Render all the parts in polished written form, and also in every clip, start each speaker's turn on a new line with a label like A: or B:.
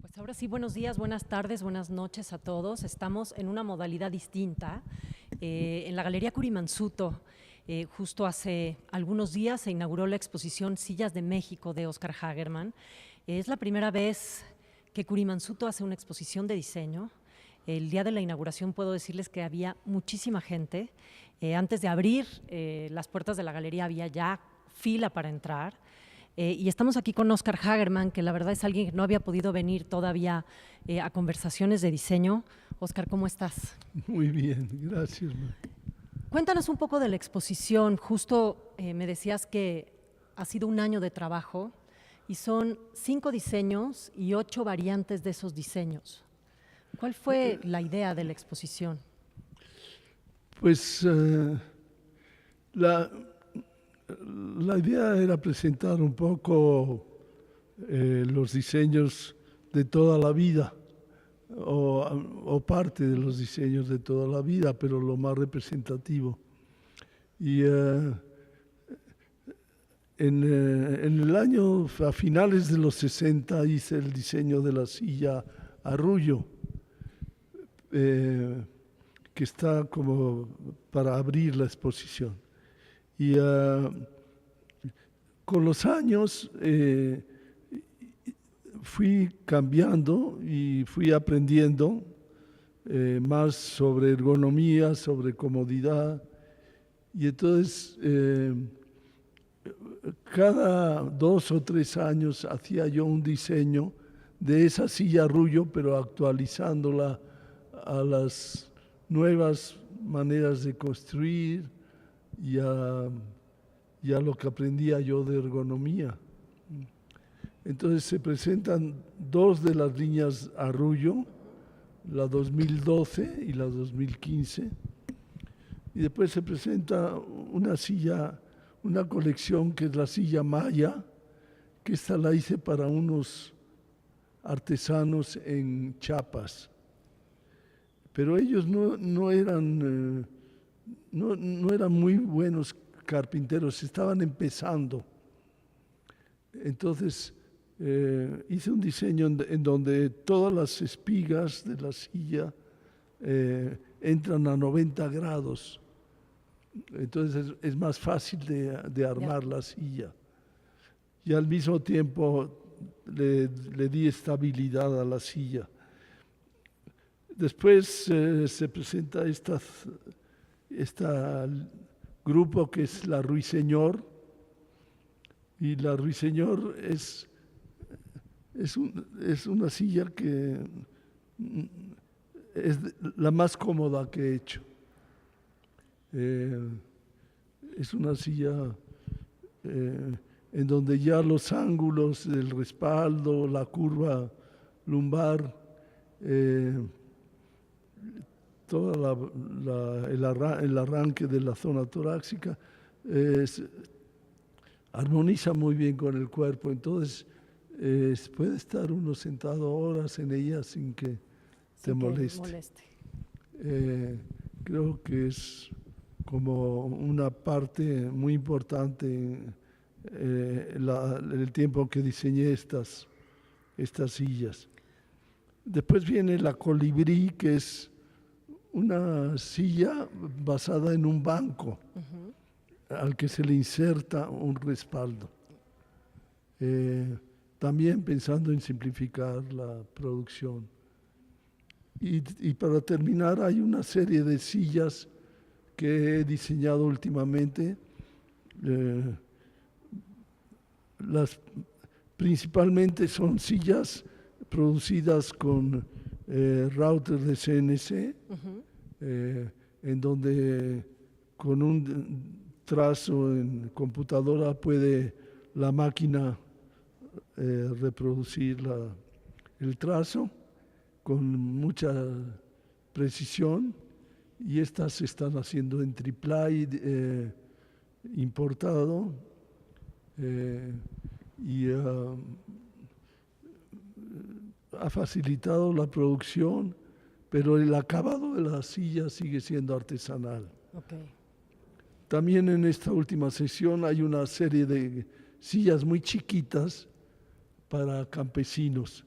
A: Pues ahora sí, buenos días, buenas tardes, buenas noches a todos. Estamos en una modalidad distinta en la Galería Curimansuto. Justo hace algunos días se inauguró la exposición Sillas de México de Oscar Hagerman. Es la primera vez que Curimansuto hace una exposición de diseño. El día de la inauguración puedo decirles que había muchísima gente. Antes de abrir las puertas de la galería había ya fila para entrar. Y estamos aquí con Oscar Hagerman, que la verdad es alguien que no había podido venir todavía a conversaciones de diseño. Oscar, ¿cómo estás?
B: Muy bien, gracias.
A: Cuéntanos un poco de la exposición. Justo me decías que ha sido un año de trabajo y son 5 diseños y 8 variantes de esos diseños. ¿Cuál fue la idea de la exposición?
B: Pues la, la idea era presentar un poco los diseños de toda la vida o parte de los diseños de toda la vida, pero lo más representativo. Y en el año, a finales de los 60, hice el diseño de la silla Arrullo, que está como para abrir la exposición. Y con los años fui cambiando y fui aprendiendo más sobre ergonomía, sobre comodidad. Y entonces cada 2 o 3 años hacía yo un diseño de esa silla Arrullo, pero actualizándola a las nuevas maneras de construir y a lo que aprendía yo de ergonomía. Entonces se presentan 2 de las líneas Arrullo, la 2012 y la 2015, y después se presenta una silla, una colección que es la silla Maya, que esta la hice para unos artesanos en Chiapas. Pero ellos no eran muy buenos carpinteros, estaban empezando. Entonces hice un diseño en donde todas las espigas de la silla entran a 90 grados. Entonces es más fácil de armar la silla. Y al mismo tiempo le di estabilidad a la silla. Después se presenta este grupo que es la Ruiseñor, y la Ruiseñor es una silla que es la más cómoda que he hecho. Es una silla en donde ya los ángulos del respaldo, la curva lumbar, todo el arranque de la zona torácica armoniza muy bien con el cuerpo. Entonces puede estar uno sentado horas en ella sin que te moleste. Creo que es como una parte muy importante el tiempo que diseñé estas sillas. Después viene la Colibrí, que es una silla basada en un banco al que se le inserta un respaldo. También pensando en simplificar la producción. Y para terminar, hay una serie de sillas que he diseñado últimamente. Principalmente son sillas producidas con routers de CNC, en donde con un trazo en computadora puede la máquina reproducir el trazo con mucha precisión, y estas se están haciendo en triplay importado, y ha facilitado la producción, pero el acabado de la silla sigue siendo artesanal.
A: Okay.
B: También en esta última sesión hay una serie de sillas muy chiquitas para campesinos.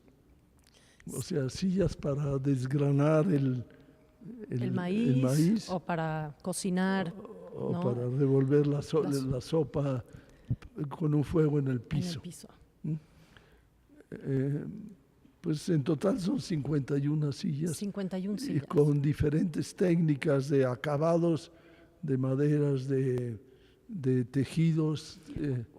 B: o sea, sillas para desgranar
A: El maíz,
B: maíz
A: o para cocinar,
B: o
A: ¿no?
B: para revolver
A: Las-
B: la sopa con un fuego en el
A: en
B: piso.
A: el piso.
B: Eh, pues en total son 51 sillas
A: 51
B: y
A: sillas.
B: con diferentes técnicas de acabados, de maderas, de tejidos.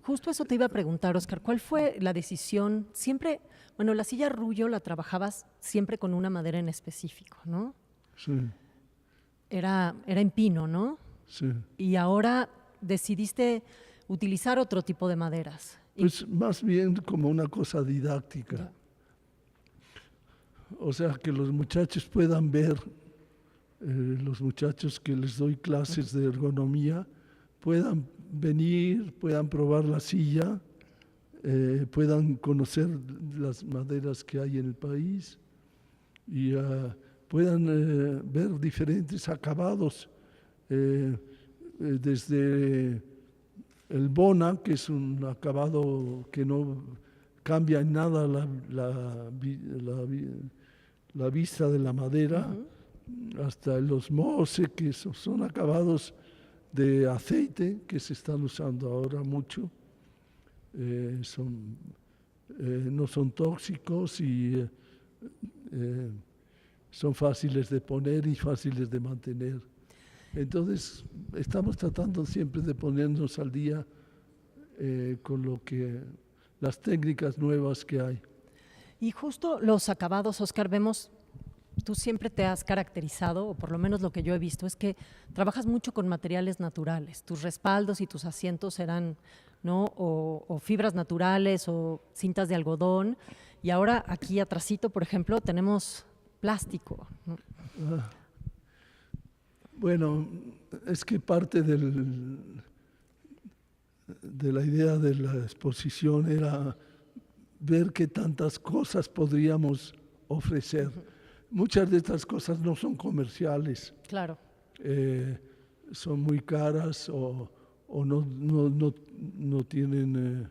A: Justo eso te iba a preguntar, Oscar, ¿cuál fue la decisión? Siempre, bueno, la silla Rullo la trabajabas siempre con una madera en específico, ¿no?
B: Sí,
A: Era en pino, ¿no?
B: sí.
A: Y ahora decidiste utilizar otro tipo de maderas.
B: Pues más bien como una cosa didáctica.
A: Ya.
B: O sea, que los muchachos puedan ver, los muchachos que les doy clases de ergonomía, puedan venir, puedan probar la silla, puedan conocer las maderas que hay en el país y puedan ver diferentes acabados, desde el Bona, que es un acabado que no cambia en nada la vista de la madera, hasta los Mose, que son acabados de aceite que se están usando ahora mucho. No son tóxicos y son fáciles de poner y fáciles de mantener. Entonces, estamos tratando siempre de ponernos al día con las técnicas nuevas que hay.
A: Y justo los acabados, Oscar, vemos, tú siempre te has caracterizado, o por lo menos lo que yo he visto, es que trabajas mucho con materiales naturales. Tus respaldos y tus asientos eran, ¿no? O fibras naturales o cintas de algodón. Y ahora aquí atrásito, por ejemplo, tenemos plástico, ¿no?
B: Bueno, es que parte de la idea de la exposición era ver qué tantas cosas podríamos ofrecer. Muchas de estas cosas no son comerciales.
A: Claro.
B: Son muy caras o no tienen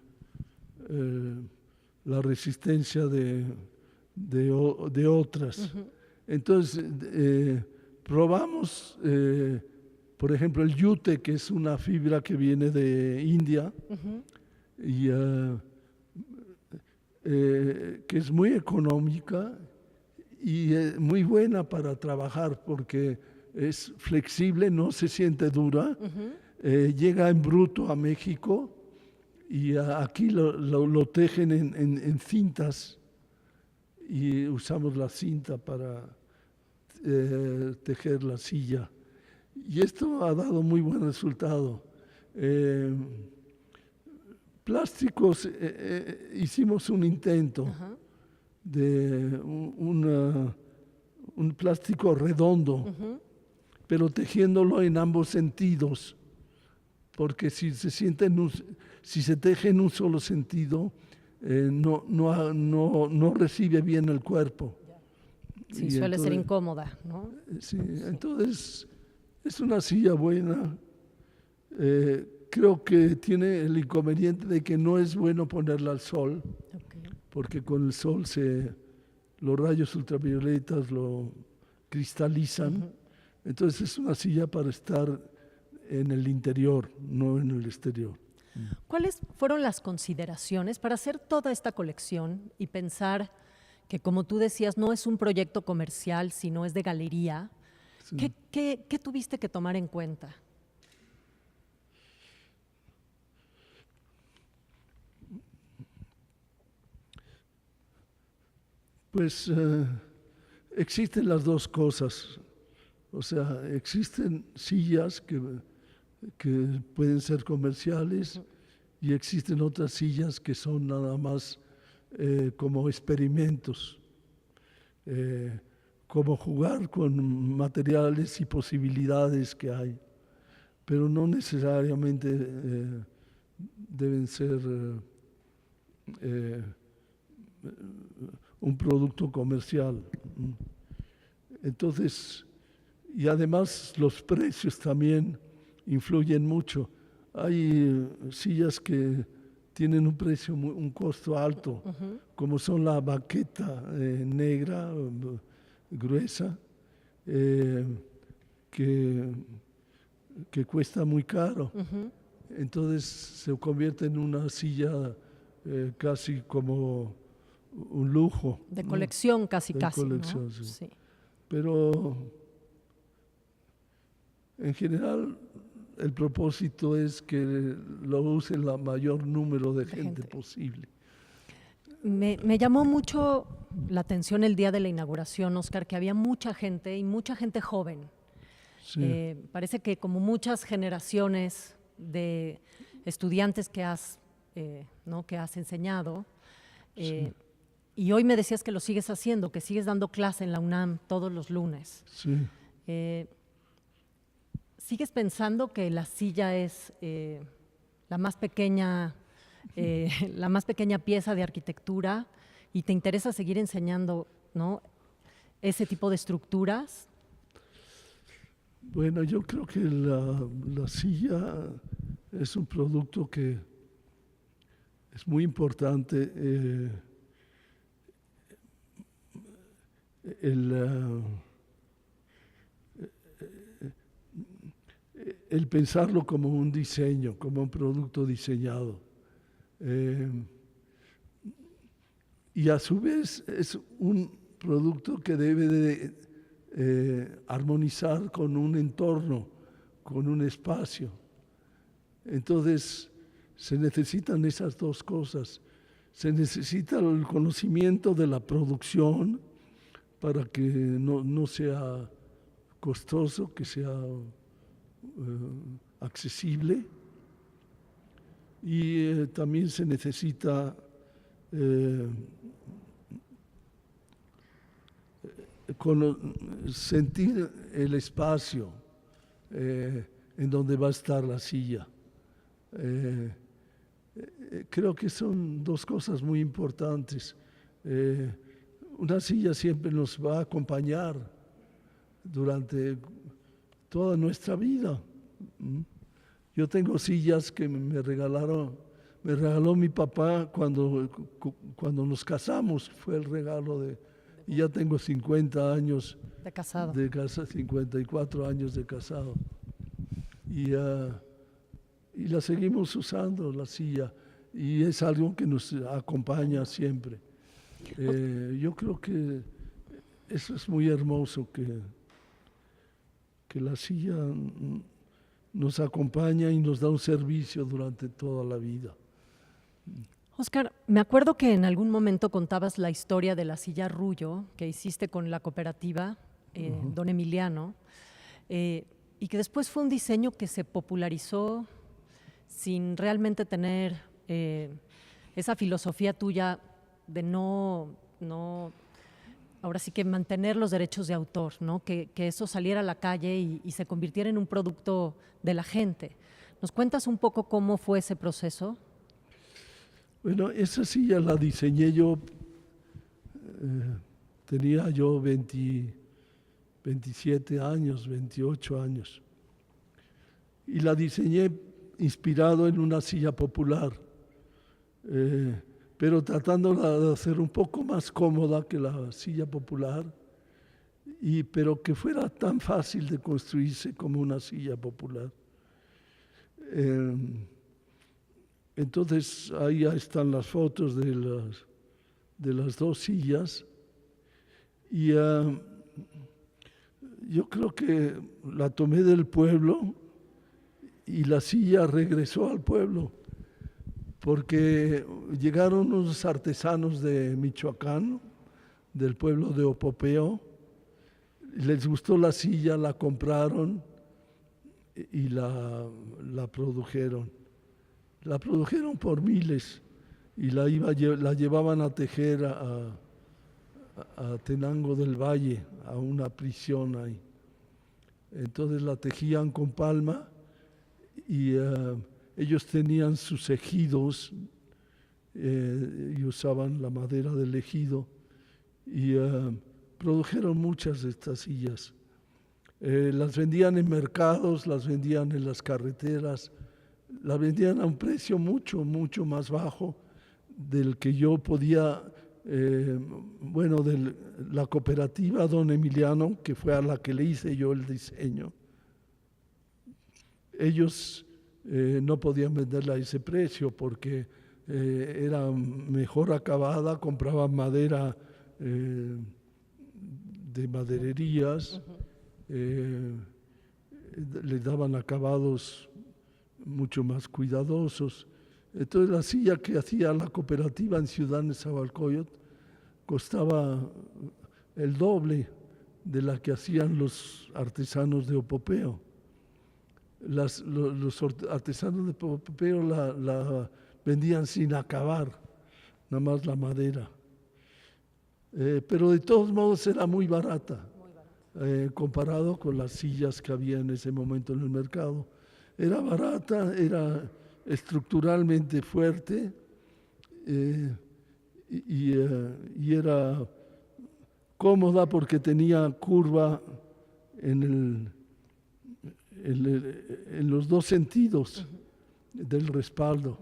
B: la resistencia de otras. Entonces, probamos, por ejemplo, el yute, que es una fibra que viene de India y que es muy económica y muy buena para trabajar porque es flexible, no se siente dura, llega en bruto a México y aquí lo tejen en cintas y usamos la cinta para tejer la silla. Y esto ha dado muy buen resultado. Plásticos, hicimos un intento de un plástico redondo, pero tejiéndolo en ambos sentidos, porque si se teje en un solo sentido, no recibe bien el cuerpo.
A: Sí,
B: Y
A: suele ser
B: entonces,
A: incómoda, ¿no?
B: sí, entonces es una silla buena. Creo que tiene el inconveniente de que no es bueno ponerla al sol, porque con el sol los rayos ultravioletas lo cristalizan. Entonces es una silla para estar en el interior, no en el exterior.
A: ¿Cuáles fueron las consideraciones para hacer toda esta colección y pensar que, como tú decías, no es un proyecto comercial, sino es de galería?
B: Sí.
A: ¿Qué tuviste que tomar en cuenta?
B: Pues existen las dos cosas. O sea, existen sillas que pueden ser comerciales y existen otras sillas que son nada más como experimentos, como jugar con materiales y posibilidades que hay, pero no necesariamente deben ser un producto comercial. Entonces, y además los precios también influyen mucho. Hay sillas que tienen un precio, un costo alto, como son la baqueta negra, gruesa, que cuesta muy caro. Entonces se convierte en una silla casi como un lujo.
A: De colección, ¿no? Casi,
B: De colección,
A: ¿no?
B: sí.
A: Sí.
B: Pero en general el propósito es que lo use el mayor número de gente posible.
A: Me llamó mucho la atención el día de la inauguración, Óscar, que había mucha gente y mucha gente joven.
B: Sí.
A: Parece que como muchas generaciones de estudiantes que has enseñado,
B: Sí.
A: y hoy me decías que lo sigues haciendo, que sigues dando clase en la UNAM todos los lunes.
B: Sí.
A: ¿Sigues pensando que la silla es la más pequeña pieza de arquitectura y te interesa seguir enseñando, ¿no?, ese tipo de estructuras?
B: Bueno, yo creo que la silla es un producto que es muy importante. El pensarlo como un diseño, como un producto diseñado. Y a su vez es un producto que debe de armonizar con un entorno, con un espacio. Entonces se necesitan esas dos cosas. Se necesita el conocimiento de la producción para que no sea costoso, que sea accesible, y también se necesita sentir el espacio en donde va a estar la silla. Creo que son dos cosas muy importantes. Una silla siempre nos va a acompañar durante toda nuestra vida. Yo tengo sillas que me regaló mi papá cuando nos casamos, fue el regalo y ya tengo 50 años
A: de casado.
B: 54 años de casado. Y la seguimos usando, la silla, y es algo que nos acompaña siempre. Yo creo que eso es muy hermoso, que la silla nos acompaña y nos da un servicio durante toda la vida.
A: Óscar, me acuerdo que en algún momento contabas la historia de la silla Rullo que hiciste con la cooperativa Don Emiliano, y que después fue un diseño que se popularizó sin realmente tener esa filosofía tuya de no ahora sí que mantener los derechos de autor, ¿no? Que eso saliera a la calle y se convirtiera en un producto de la gente. ¿Nos cuentas un poco cómo fue ese proceso?
B: Bueno, esa silla la diseñé yo, tenía yo 27 años, 28 años. Y la diseñé inspirado en una silla popular, pero tratándola de hacer un poco más cómoda que la silla popular, pero que fuera tan fácil de construirse como una silla popular. Entonces ahí están las fotos de las dos sillas, y yo creo que la tomé del pueblo y la silla regresó al pueblo, porque llegaron unos artesanos de Michoacán, del pueblo de Opopeo, les gustó la silla, la compraron y la produjeron. La produjeron por miles y la llevaban a tejer a Tenango del Valle, a una prisión ahí. Entonces la tejían con palma y ellos tenían sus ejidos y usaban la madera del ejido, y produjeron muchas de estas sillas. Las vendían en mercados, las vendían en las carreteras, la vendían a un precio mucho, mucho más bajo del que yo podía, bueno, de la cooperativa Don Emiliano, que fue a la que le hice yo el diseño. Ellos no podían venderla a ese precio porque era mejor acabada, compraban madera de madererías, le daban acabados mucho más cuidadosos. Entonces la silla que hacía la cooperativa en Ciudad Nezahualcóyotl costaba el doble de la que hacían los artesanos de Opopeo. Los artesanos de Opopeo la vendían sin acabar, nada más la madera. Pero de todos modos era muy barata, comparado con las sillas que había en ese momento en el mercado. Era barata, era estructuralmente fuerte y era cómoda porque tenía curva en los dos sentidos del respaldo.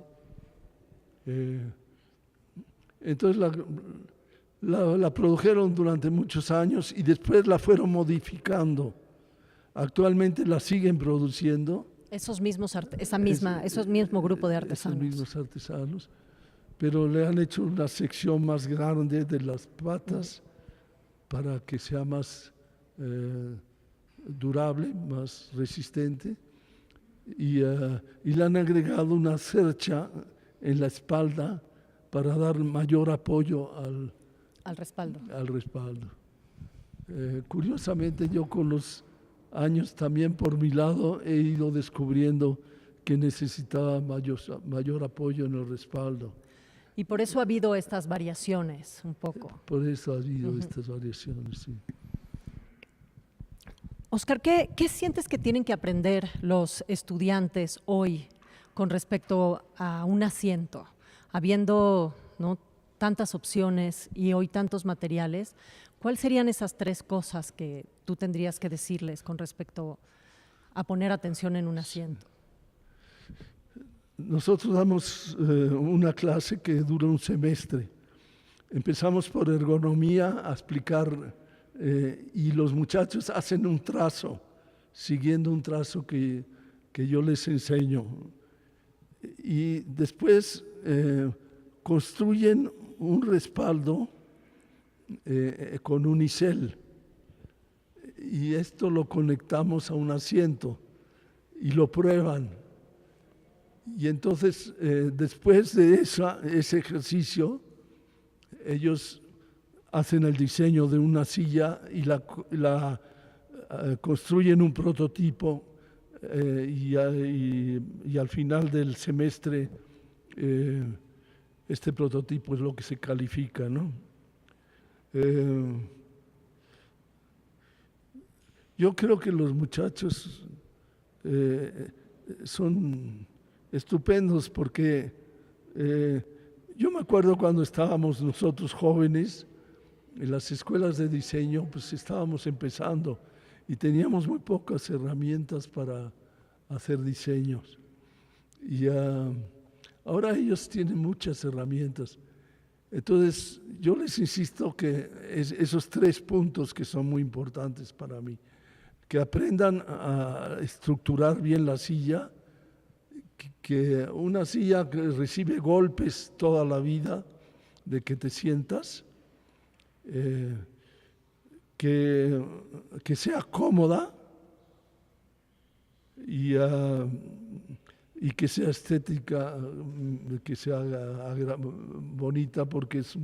B: Entonces la produjeron durante muchos años y después la fueron modificando. Actualmente la siguen produciendo.
A: Esos mismo grupo de artesanos.
B: Esos mismos artesanos, pero le han hecho una sección más grande de las patas para que sea más durable, más resistente, y le han agregado una cercha en la espalda para dar mayor apoyo
A: al respaldo.
B: Curiosamente, yo con los años también por mi lado he ido descubriendo que necesitaba mayor apoyo en el respaldo.
A: Y por eso ha habido estas variaciones un poco.
B: Por eso ha habido estas variaciones, sí.
A: Oscar, ¿qué sientes que tienen que aprender los estudiantes hoy con respecto a un asiento? Habiendo, ¿no?, tantas opciones y hoy tantos materiales, ¿cuáles serían esas 3 cosas que tú tendrías que decirles con respecto a poner atención en un asiento?
B: Nosotros damos una clase que dura un semestre. Empezamos por ergonomía a explicar y los muchachos hacen un trazo, siguiendo un trazo que yo les enseño. Y después construyen un respaldo con unicel y esto lo conectamos a un asiento y lo prueban. Y entonces, después de ese ejercicio, ellos hacen el diseño de una silla y construyen un prototipo y al final del semestre este prototipo es lo que se califica, ¿no? Yo creo que los muchachos son estupendos porque yo me acuerdo cuando estábamos nosotros jóvenes en las escuelas de diseño, pues estábamos empezando y teníamos muy pocas herramientas para hacer diseños. Y ahora ellos tienen muchas herramientas. Entonces, yo les insisto que esos 3 puntos que son muy importantes para mí, que aprendan a estructurar bien la silla, que una silla que recibe golpes toda la vida de que te sientas, que sea cómoda y que sea estética, que sea bonita, porque es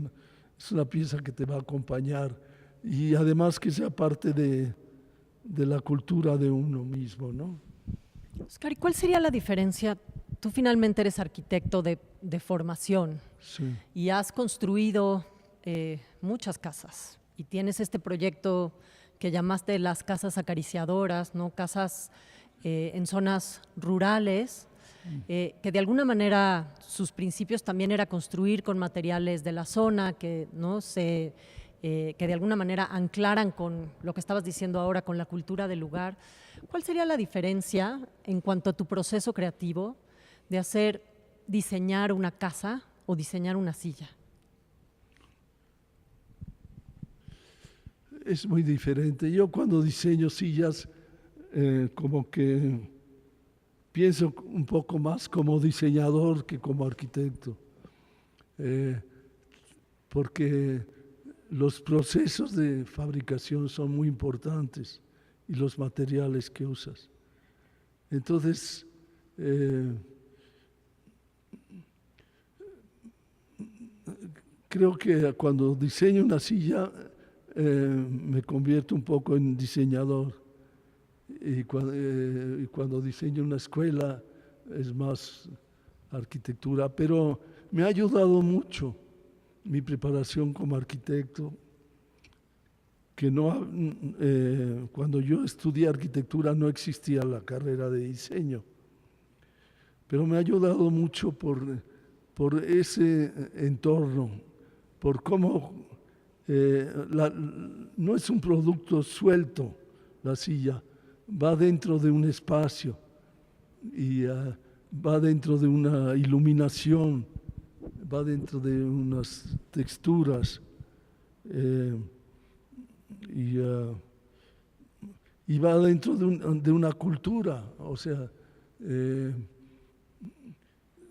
B: una pieza que te va a acompañar y además que sea parte de la cultura de uno mismo, ¿no?
A: Oscar, ¿y cuál sería la diferencia? Tú finalmente eres arquitecto de formación,
B: sí,
A: y has construido muchas casas y tienes este proyecto que llamaste las casas acariciadoras, ¿no? Casas en zonas rurales, que de alguna manera sus principios también era construir con materiales de la zona, que, ¿no?, que de alguna manera anclaran con lo que estabas diciendo ahora, con la cultura del lugar. ¿Cuál sería la diferencia en cuanto a tu proceso creativo de diseñar una casa o diseñar una silla?
B: Es muy diferente. Yo cuando diseño sillas, como que pienso un poco más como diseñador que como arquitecto, porque los procesos de fabricación son muy importantes y los materiales que usas. Entonces, creo que cuando diseño una silla, me convierto un poco en diseñador, y cuando diseño una escuela es más arquitectura, pero me ha ayudado mucho mi preparación como arquitecto, que cuando yo estudié arquitectura no existía la carrera de diseño, pero me ha ayudado mucho por ese entorno, por cómo no es un producto suelto la silla, va dentro de un espacio y va dentro de una iluminación, va dentro de unas texturas y va dentro de una cultura. O sea,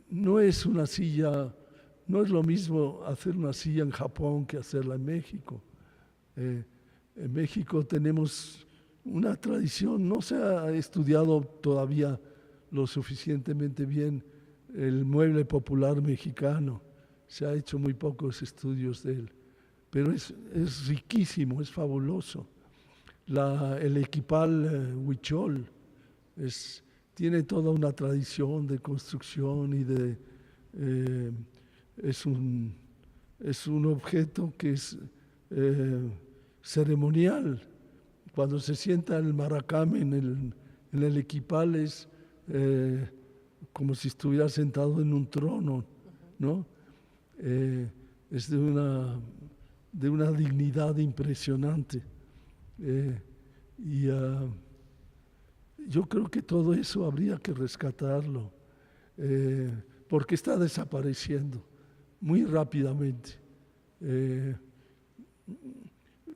B: no es una silla, no es lo mismo hacer una silla en Japón que hacerla en México. En México tenemos una tradición, no se ha estudiado todavía lo suficientemente bien el mueble popular mexicano, se ha hecho muy pocos estudios de él, pero es riquísimo, es fabuloso. El equipal huichol tiene toda una tradición de construcción y es un objeto que es ceremonial. Cuando se sienta el maracame en el equipal es como si estuviera sentado en un trono, ¿no? Es de una dignidad impresionante. Yo creo que todo eso habría que rescatarlo, porque está desapareciendo muy rápidamente.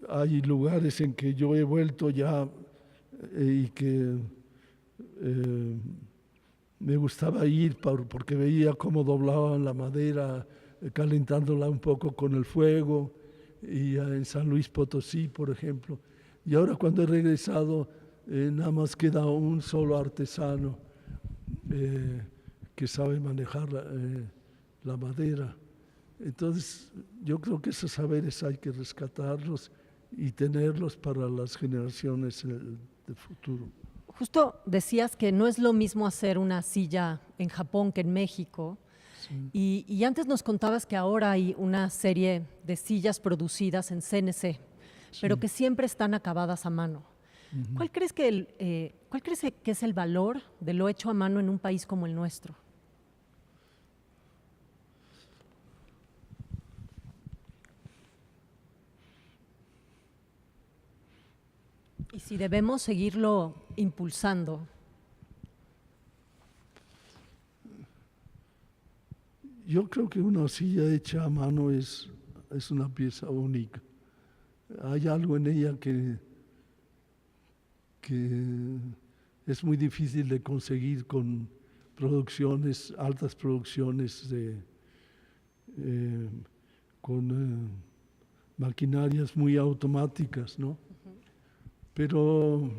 B: Hay lugares en que yo he vuelto ya y que me gustaba ir porque veía cómo doblaban la madera, calentándola un poco con el fuego, y en San Luis Potosí, por ejemplo. Y ahora cuando he regresado, nada más queda un solo artesano que sabe manejar la madera. Entonces, yo creo que esos saberes hay que rescatarlos y tenerlos para las generaciones del futuro.
A: Justo decías que no es lo mismo hacer una silla en Japón que en México. Sí. Y antes nos contabas que ahora hay una serie de sillas producidas en CNC, sí, pero que siempre están acabadas a mano. Uh-huh. ¿Cuál crees que es el valor de lo hecho a mano en un país como el nuestro? Y si debemos seguirlo impulsando.
B: Yo creo que una silla hecha a mano es una pieza única. Hay algo en ella que es muy difícil de conseguir con altas producciones con maquinarias muy automáticas, ¿no? Pero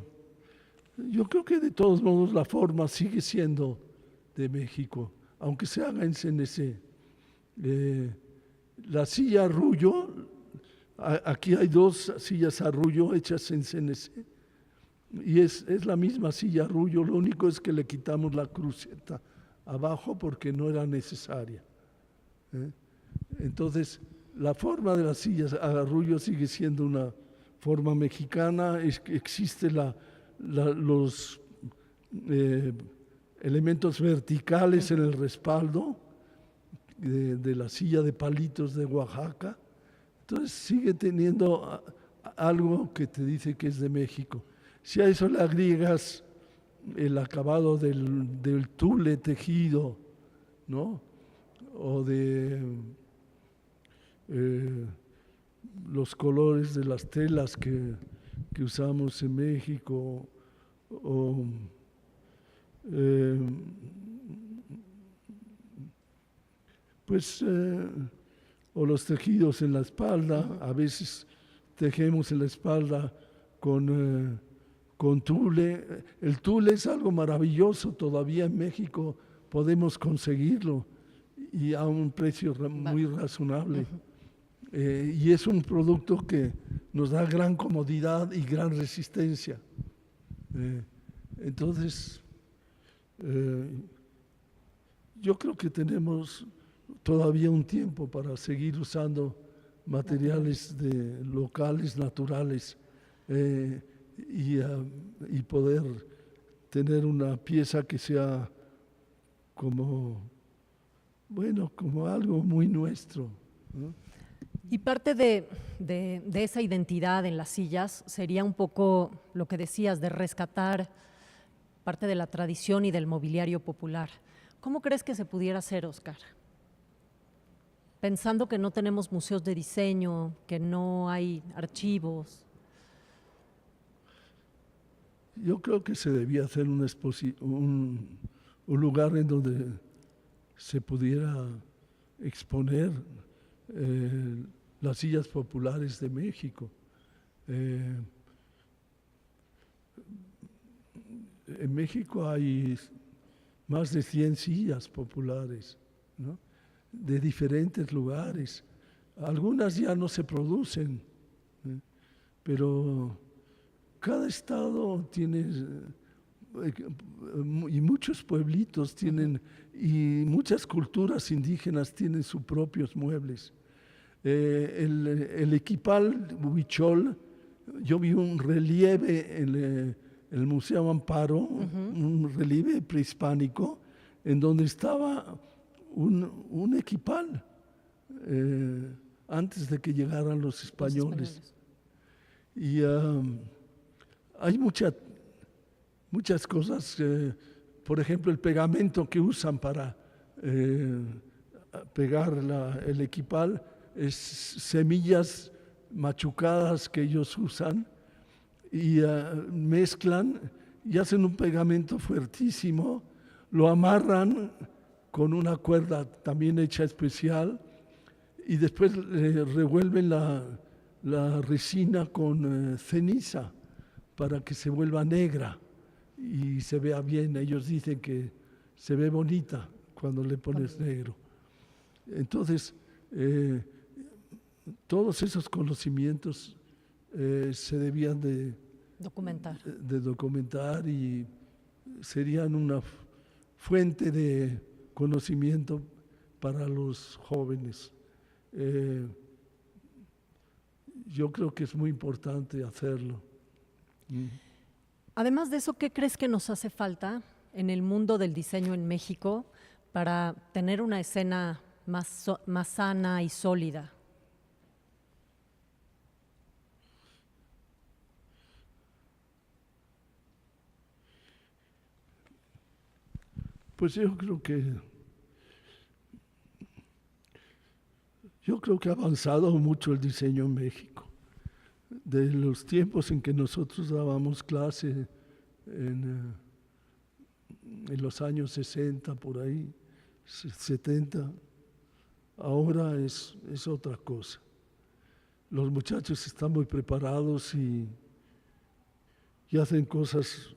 B: yo creo que de todos modos la forma sigue siendo de México, aunque se haga en CNC. La silla Arrullo, aquí hay 2 sillas Arrullo hechas en CNC, y es la misma silla Arrullo, lo único es que le quitamos la cruceta abajo porque no era necesaria. Entonces, la forma de las sillas Arrullo sigue siendo una forma mexicana. Existen los elementos verticales en el respaldo de la silla de palitos de Oaxaca. Entonces sigue teniendo algo que te dice que es de México. Si a eso le agregas el acabado del tule tejido ¿no? O de los colores de las telas que usamos en México, o pues o los tejidos en la espalda. A veces tejemos en la espalda con tule. El tule es algo maravilloso, todavía en México podemos conseguirlo y a un precio muy razonable. Y es un producto que nos da gran comodidad y gran resistencia. Entonces, yo creo que tenemos todavía un tiempo para seguir usando materiales locales, naturales, y poder tener una pieza que sea como algo muy nuestro, ¿no?
A: Y parte de esa identidad en las sillas sería un poco lo que decías, de rescatar parte de la tradición y del mobiliario popular. ¿Cómo crees que se pudiera hacer, Oscar? Pensando que no tenemos museos de diseño, que no hay archivos.
B: Yo creo que se debía hacer un lugar en donde se pudiera exponer las sillas populares de México. En México hay más de 100 sillas populares, ¿no? De diferentes lugares. Algunas ya no se producen, pero cada estado tiene, y muchos pueblitos tienen, y muchas culturas indígenas tienen sus propios muebles. El equipal huichol, yo vi un relieve en el Museo Amparo, un relieve prehispánico, en donde estaba un equipal antes de que llegaran los españoles. Y hay muchas cosas, por ejemplo, el pegamento que usan para pegar el equipal es semillas machucadas que ellos usan y mezclan y hacen un pegamento fuertísimo, lo amarran con una cuerda también hecha especial y después revuelven la resina con ceniza para que se vuelva negra y se vea bien. Ellos dicen que se ve bonita cuando le pones negro. Entonces, todos esos conocimientos se debían de documentar y serían una fuente de conocimiento para los jóvenes. Yo creo que es muy importante hacerlo.
A: Además de eso, ¿qué crees que nos hace falta en el mundo del diseño en México para tener una escena más sana y sólida?
B: Pues yo creo que ha avanzado mucho el diseño en México. De los tiempos en que nosotros dábamos clase en los años 60, por ahí, 70, ahora es otra cosa. Los muchachos están muy preparados y hacen cosas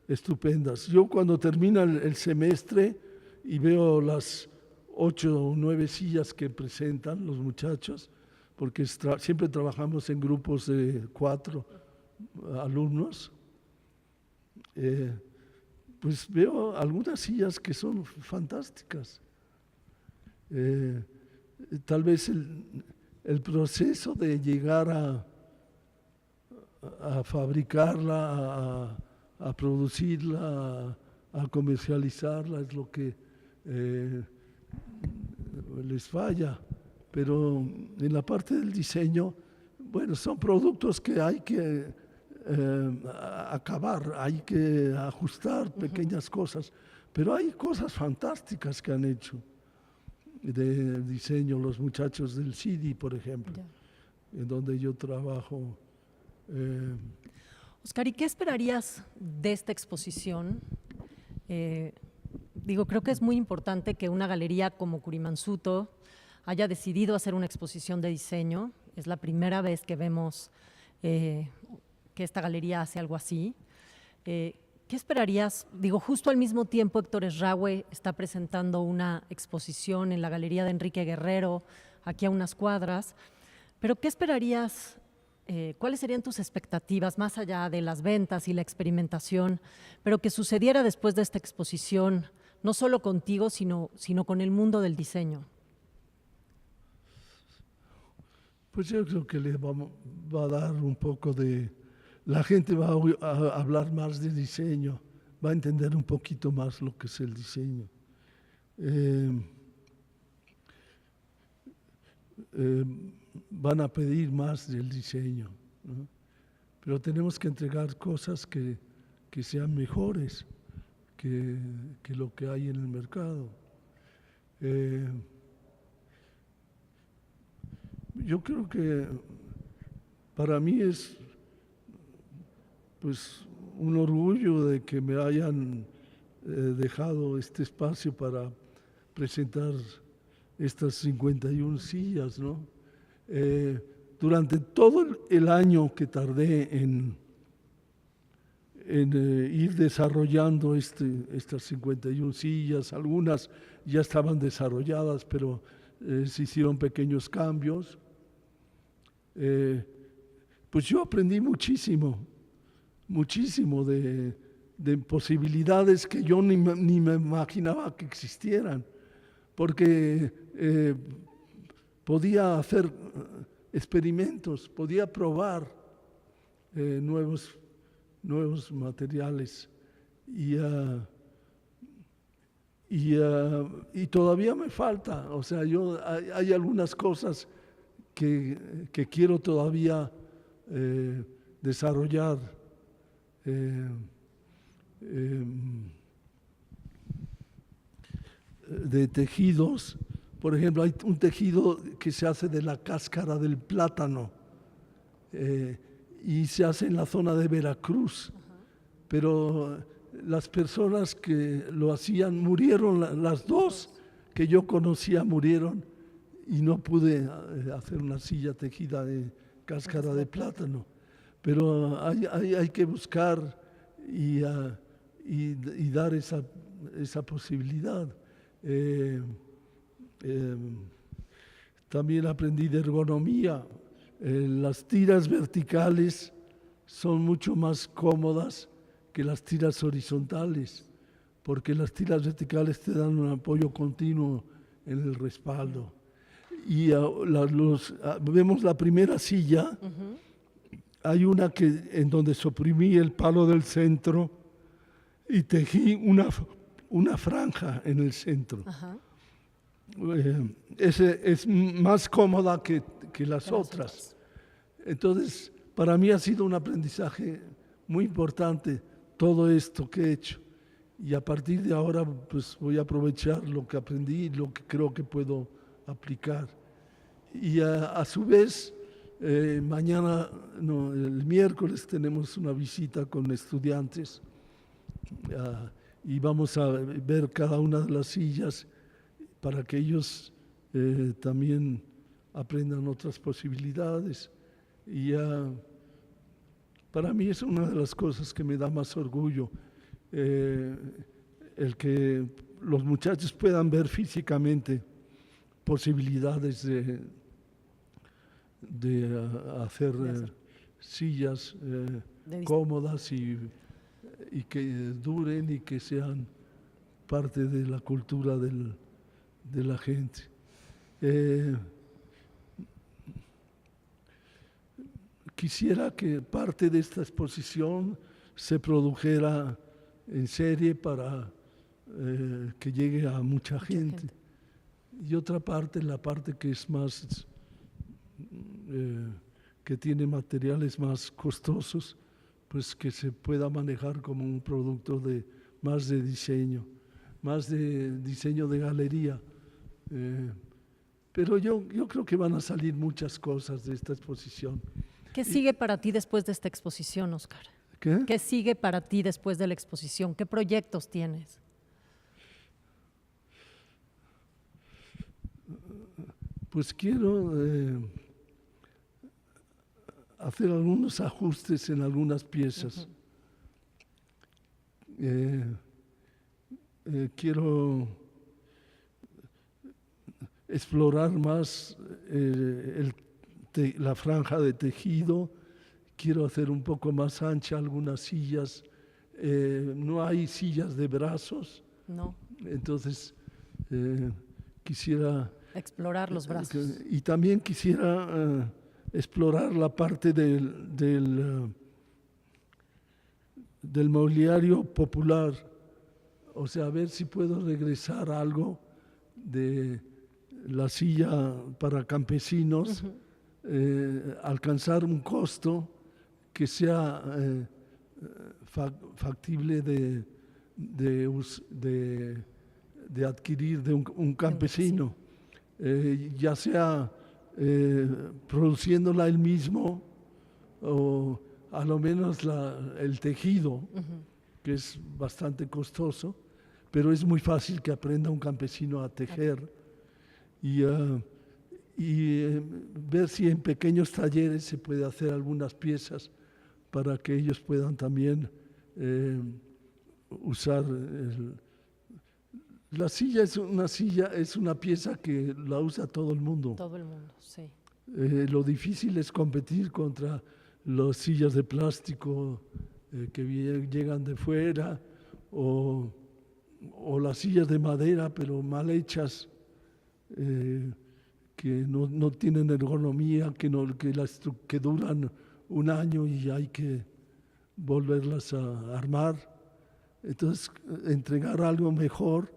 B: estupendas. Yo cuando termina el semestre y veo las 8 o 9 sillas que presentan los muchachos, porque siempre trabajamos en grupos de 4 alumnos, pues veo algunas sillas que son fantásticas. Tal vez el proceso de llegar a fabricarla, a producirla, a comercializarla es lo que les falla. Pero en la parte del diseño, bueno, son productos que hay que acabar, hay que ajustar pequeñas cosas, pero hay cosas fantásticas que han hecho. de diseño, los muchachos del CIDI, por ejemplo,
A: Ya.
B: en donde yo trabajo.
A: Oscar, ¿y qué esperarías de esta exposición? Creo que es muy importante que una galería como Kurimansuto haya decidido hacer una exposición de diseño. Es la primera vez que vemos que esta galería hace algo así. ¿Qué esperarías? Justo al mismo tiempo Héctor Esraue está presentando una exposición en la Galería de Enrique Guerrero, aquí a unas cuadras. Pero ¿qué esperarías? ¿Cuáles serían tus expectativas, más allá de las ventas y la experimentación, pero que sucediera después de esta exposición, no solo contigo, sino con el mundo del diseño?
B: Pues yo creo que va a dar un poco de... La gente va a hablar más de diseño, va a entender un poquito más lo que es el diseño. Van a pedir más del diseño, ¿no? Pero tenemos que entregar cosas que sean mejores que lo que hay en el mercado. Yo creo que para mí es pues un orgullo de que me hayan dejado este espacio para presentar estas 51 sillas, ¿no? Durante todo el año que tardé en ir desarrollando estas 51 sillas, algunas ya estaban desarrolladas, pero se hicieron pequeños cambios. Pues yo aprendí muchísimo de posibilidades que yo ni me imaginaba que existieran, porque podía hacer experimentos, podía probar nuevos materiales y todavía me falta, o sea, hay algunas cosas que quiero todavía desarrollar. De tejidos, por ejemplo, hay un tejido que se hace de la cáscara del plátano y se hace en la zona de Veracruz, pero las personas que lo hacían murieron, las dos que yo conocía murieron y no pude hacer una silla tejida de cáscara de plátano. Pero hay que buscar y dar esa posibilidad. También aprendí de ergonomía. Las tiras verticales son mucho más cómodas que las tiras horizontales, porque las tiras verticales te dan un apoyo continuo en el respaldo. Y vemos la primera silla. Hay una en donde suprimí el palo del centro y tejí una franja en el centro. Es más cómoda que las otras. Entonces, para mí ha sido un aprendizaje muy importante todo esto que he hecho. Y a partir de ahora, pues voy a aprovechar lo que aprendí y lo que creo que puedo aplicar. Y a su vez, mañana, el miércoles tenemos una visita con estudiantes y vamos a ver cada una de las sillas para que ellos también aprendan otras posibilidades. Y para mí es una de las cosas que me da más orgullo, el que los muchachos puedan ver físicamente posibilidades de hacer sillas cómodas y que duren y que sean parte de la cultura de la gente. Quisiera que parte de esta exposición se produjera en serie para que llegue a mucha gente. Y otra parte, la parte que es más, que tiene materiales más costosos, pues que se pueda manejar como un producto más de diseño de galería, Pero yo creo que van a salir muchas cosas de esta exposición.
A: ¿Qué sigue para ti después de esta exposición, Óscar?
B: ¿Qué?
A: ¿Qué sigue para ti después de la exposición? ¿Qué proyectos tienes?
B: Pues quiero hacer algunos ajustes en algunas piezas. Quiero explorar más la franja de tejido. Quiero hacer un poco más ancha algunas sillas. No hay sillas de brazos.
A: No.
B: Entonces, quisiera
A: explorar los brazos.
B: Y también quisiera explorar la parte del mobiliario popular, o sea, a ver si puedo regresar a algo de la silla para campesinos, alcanzar un costo que sea factible de adquirir de un campesino. Ya sea produciéndola él mismo o a lo menos el tejido, que es bastante costoso, pero es muy fácil que aprenda un campesino a tejer y ver si en pequeños talleres se puede hacer algunas piezas para que ellos puedan también usar la silla es una pieza que la usa todo el mundo.
A: Todo el mundo, sí.
B: Lo difícil es competir contra las sillas de plástico que llegan de fuera o las sillas de madera pero mal hechas, que no tienen ergonomía, que duran un año y hay que volverlas a armar. Entonces, entregar algo mejor,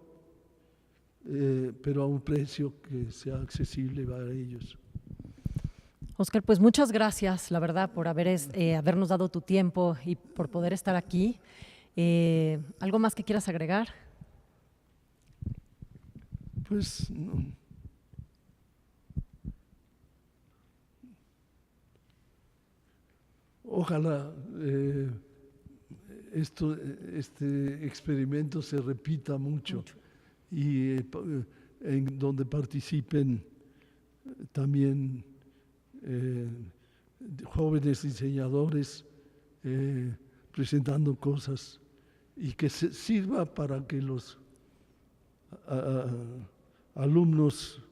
B: pero a un precio que sea accesible para ellos.
A: Óscar, pues muchas gracias, la verdad, por habernos dado tu tiempo y por poder estar aquí. ¿Algo más que quieras agregar?
B: Pues no. Ojalá este experimento se repita mucho. Y en donde participen también jóvenes diseñadores presentando cosas y que sirva para que los alumnos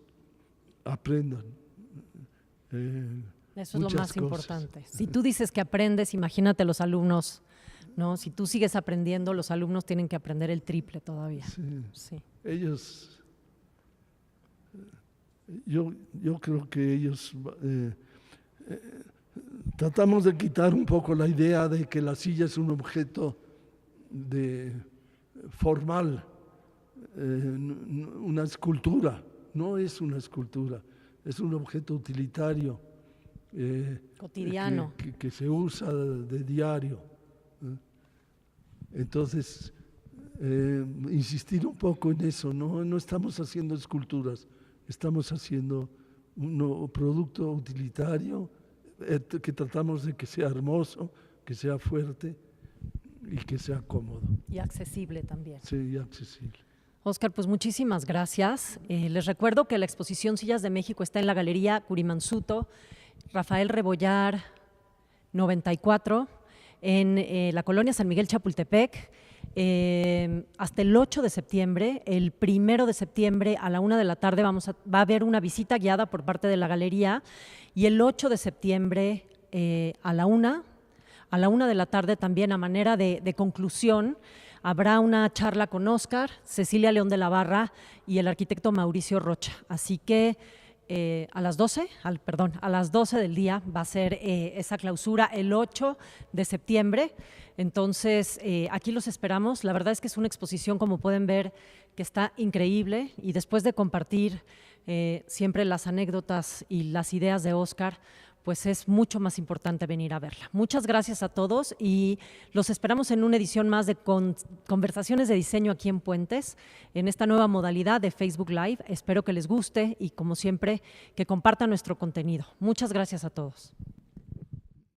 B: aprendan.
A: Eso es lo más importante. Si tú dices que aprendes, imagínate los alumnos, ¿no? Si tú sigues aprendiendo, los alumnos tienen que aprender el triple todavía.
B: Sí. Ellos, yo creo que ellos tratamos de quitar un poco la idea de que la silla es un objeto formal, una escultura. No es una escultura, es un objeto utilitario.
A: Cotidiano.
B: Que se usa de diario. Entonces, insistir un poco en eso, no estamos haciendo esculturas, estamos haciendo un producto utilitario que tratamos de que sea hermoso, que sea fuerte y que sea cómodo.
A: Y accesible también.
B: Sí, y accesible.
A: Óscar, pues muchísimas gracias. Les recuerdo que la exposición Sillas de México está en la Galería Curimansuto, Rafael Rebollar 94, en la colonia San Miguel Chapultepec, hasta el 8 de septiembre. El 1 de septiembre a la 1 de la tarde va a haber una visita guiada por parte de la galería, y el 8 de septiembre a la 1 de la tarde también, a manera de conclusión, habrá una charla con Óscar, Cecilia León de la Barra y el arquitecto Mauricio Rocha. Así que a las 12 del día va a ser esa clausura, el 8 de septiembre. Entonces, aquí los esperamos. La verdad es que es una exposición, como pueden ver, que está increíble, y después de compartir siempre las anécdotas y las ideas de Óscar, pues es mucho más importante venir a verla. Muchas gracias a todos y los esperamos en una edición más de Conversaciones de Diseño aquí en Puentes, en esta nueva modalidad de Facebook Live. Espero que les guste y, como siempre, que compartan nuestro contenido. Muchas gracias a todos.